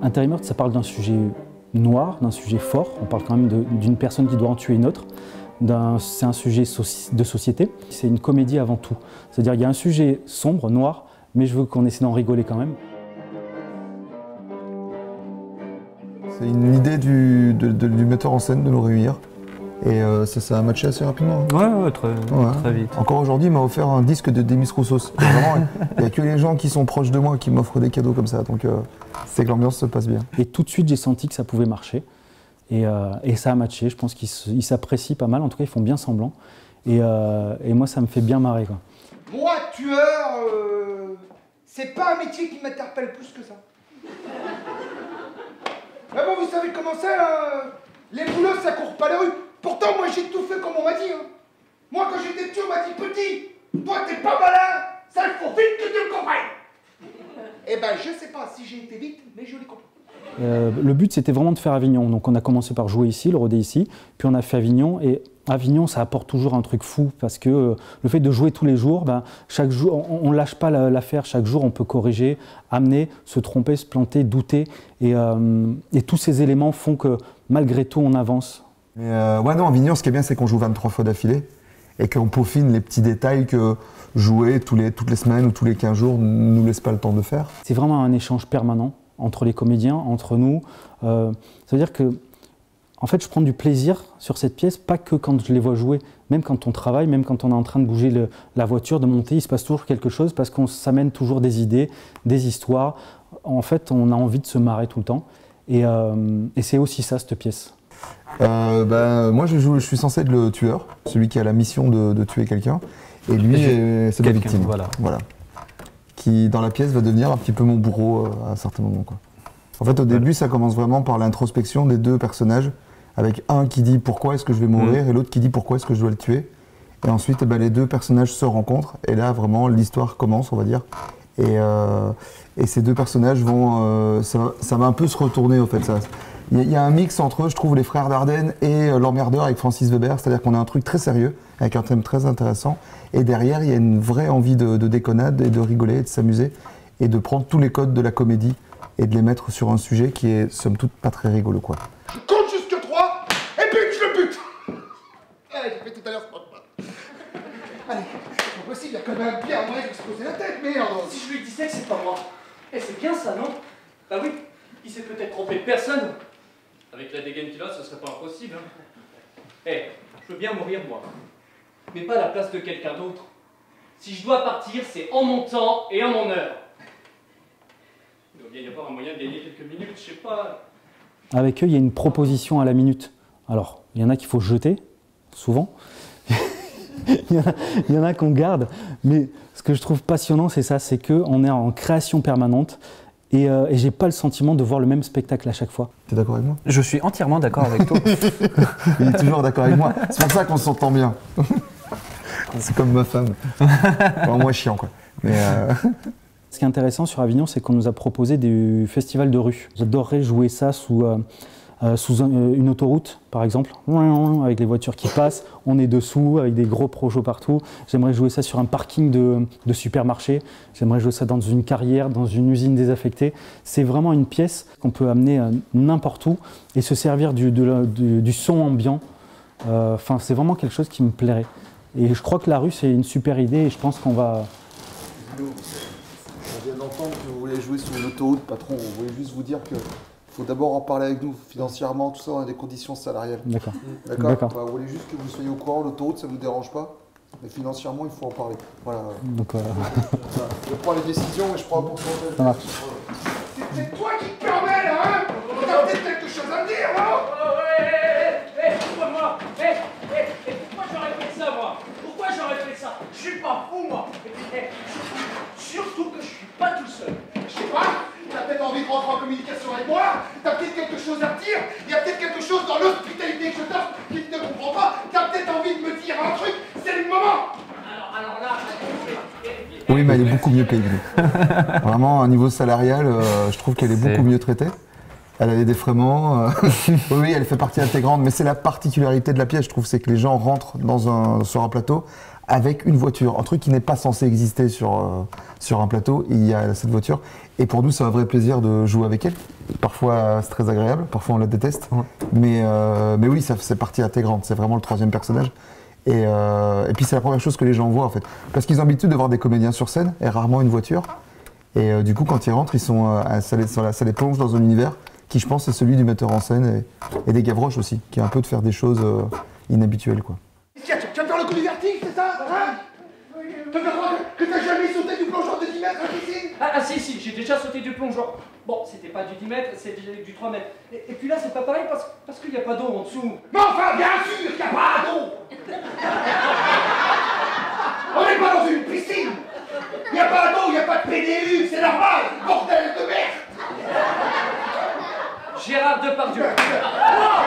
Intérieur Meurtre, ça parle d'un sujet noir, d'un sujet fort. On parle quand même d'une personne qui doit en tuer une autre. C'est un sujet de société. C'est une comédie avant tout. C'est-à-dire qu'il y a un sujet sombre, noir, mais je veux qu'on essaie d'en rigoler quand même. C'est une idée du metteur en scène de nous réunir. Et ça a matché assez rapidement. Ouais, très vite. Encore aujourd'hui, il m'a offert un disque de Demis Roussos. Il n'y a que les gens qui sont proches de moi qui m'offrent des cadeaux comme ça. Donc c'est que l'ambiance se passe bien. Et tout de suite, j'ai senti que ça pouvait marcher. Et ça a matché. Je pense qu'ils s'apprécient pas mal. En tout cas, ils font bien semblant. Et moi, ça me fait bien marrer, quoi. Moi, tueur, c'est pas un métier qui m'interpelle plus que ça. Mais bon, vous savez comment c'est, les boulots, ça court pas les rues. Pourtant, moi, j'ai tout fait comme on m'a dit. Hein. Moi, quand j'étais petit, on m'a dit, petit, toi, t'es pas malin, ça, il faut vite que tu le comprennes. Eh ben, je sais pas si j'ai été vite, mais je l'ai compris. Le but, c'était vraiment de faire Avignon. Donc, on a commencé par jouer ici, le rodé ici, puis on a fait Avignon. Et Avignon, ça apporte toujours un truc fou, parce que le fait de jouer tous les jours, chaque jour, on ne lâche pas l'affaire. Chaque jour, on peut corriger, amener, se tromper, se planter, douter. Et tous ces éléments font que, malgré tout, on avance. Mais ouais, non, Avignon, ce qui est bien, c'est qu'on joue 23 fois d'affilée et qu'on peaufine les petits détails que jouer toutes les semaines ou tous les 15 jours ne nous laisse pas le temps de faire. C'est vraiment un échange permanent entre les comédiens, entre nous. Ça veut dire que, en fait, je prends du plaisir sur cette pièce, pas que quand je les vois jouer, même quand on travaille, même quand on est en train de bouger la voiture, de monter, il se passe toujours quelque chose parce qu'on s'amène toujours des idées, des histoires. En fait, on a envie de se marrer tout le temps. Et c'est aussi ça, cette pièce. Moi, je suis censé être le tueur, celui qui a la mission de tuer quelqu'un. Et lui, c'est la victime. Voilà. Qui, dans la pièce, va devenir un petit peu mon bourreau à un certain moment, quoi. En fait, au début, ça commence vraiment par l'introspection des deux personnages, avec un qui dit pourquoi est-ce que je vais mourir et l'autre qui dit pourquoi est-ce que je dois le tuer. Et ensuite, les deux personnages se rencontrent et là, vraiment, l'histoire commence, on va dire. Et ces deux personnages vont... ça va un peu se retourner, en fait. Il y a un mix entre, je trouve, les frères Dardenne et l'emmerdeur avec Francis Weber, c'est-à-dire qu'on a un truc très sérieux, avec un thème très intéressant, et derrière, il y a une vraie envie de déconnade et de rigoler, et de s'amuser, et de prendre tous les codes de la comédie et de les mettre sur un sujet qui est, somme toute, pas très rigolo, quoi. Je compte jusque 3, et puis je le bute. Allez, j'ai fait tout à l'heure, c'est pas grave. Allez, c'est pas possible, il y a quand même un bien moyen de se poser la tête, merde. Si je lui disais que c'est pas moi. Eh, c'est bien ça, non? Bah oui, il s'est peut-être trompé de personne. Avec la dégaine qu'il a, ce serait pas impossible. Hein. Eh, je veux bien mourir, moi. Mais pas à la place de quelqu'un d'autre. Si je dois partir, c'est en mon temps et en mon heure. Il doit bien y avoir un moyen de gagner quelques minutes, je sais pas. Avec eux, il y a une proposition à la minute. Alors, il y en a qu'il faut jeter, souvent. il y en a qu'on garde. Mais ce que je trouve passionnant, c'est ça, c'est qu'on est en création permanente. Et j'ai pas le sentiment de voir le même spectacle à chaque fois. T'es d'accord avec moi? Je suis entièrement d'accord avec toi. Il est toujours d'accord avec moi. C'est pour ça qu'on s'entend bien. C'est comme ma femme. Enfin, moi, chiant, quoi. Mais Ce qui est intéressant sur Avignon, c'est qu'on nous a proposé du festival de rue. J'adorerais jouer ça sous une autoroute, par exemple, avec les voitures qui passent. On est dessous, avec des gros projets partout. J'aimerais jouer ça sur un parking de supermarché. J'aimerais jouer ça dans une carrière, dans une usine désaffectée. C'est vraiment une pièce qu'on peut amener n'importe où et se servir du son ambiant. Enfin, c'est vraiment quelque chose qui me plairait. Et je crois que la rue, c'est une super idée et je pense qu'on va... On vient d'entendre que vous voulez jouer sur l'autoroute, patron. On voulait juste vous dire que faut d'abord en parler avec nous, financièrement, tout ça, on a des conditions salariales. D'accord. D'accord. Bah, vous voulez juste que vous soyez au courant, l'autoroute, ça ne vous dérange pas, mais financièrement, il faut en parler. Voilà. Donc, je prends les décisions et je prends un pourcentage. Ça marche. C'est toi qui te permets, là, hein? T'as peut-être quelque chose à me dire, non? Pourquoi moi? Pourquoi j'aurais fait ça, moi? Pourquoi j'aurais fait ça? Je suis pas fou, moi. Surtout que je suis pas tout seul. Je sais pas, t'as peut-être envie de rentrer en communication avec moi, t'as peut-être quelque chose à me dire, il y a peut-être quelque chose dans l'hospitalité que je t'offre qui ne te comprend pas, t'as peut-être envie de me dire un truc, c'est le moment. Alors là... Oui, mais elle est beaucoup mieux payée. Vraiment, à un niveau salarial, je trouve qu'elle est beaucoup mieux traitée. Elle a des défraiements. Oui, elle fait partie intégrante, mais c'est la particularité de la pièce, je trouve, c'est que les gens rentrent sur un plateau avec une voiture, un truc qui n'est pas censé exister sur un plateau, il y a cette voiture. Et pour nous, c'est un vrai plaisir de jouer avec elle. Parfois, c'est très agréable, parfois on la déteste. Mais oui, ça fait partie intégrante, c'est vraiment le troisième personnage. Et puis c'est la première chose que les gens voient en fait. Parce qu'ils ont l'habitude de voir des comédiens sur scène, et rarement une voiture. Et du coup, quand ils rentrent, ça les plonge dans un univers qui, je pense, est celui du metteur en scène et des Gavroche aussi, qui est un peu de faire des choses inhabituelles, quoi. Tu vas faire le coup du vertige, c'est ça, hein? Tu vas croire que t'as jamais sauté du plongeon de 10 mètres à piscine? Ah si, j'ai déjà sauté du plongeon. Bon, c'était pas du 10 mètres, c'est du 3 mètres. Et puis là, c'est pas pareil parce qu'il n'y a pas d'eau en dessous. Mais enfin, bien sûr qu'il n'y a pas d'eau! On n'est pas dans une piscine! Il n'y a pas d'eau, il n'y a pas de pédélu, c'est normal, bordel de merde! Gérard Depardieu. Oh,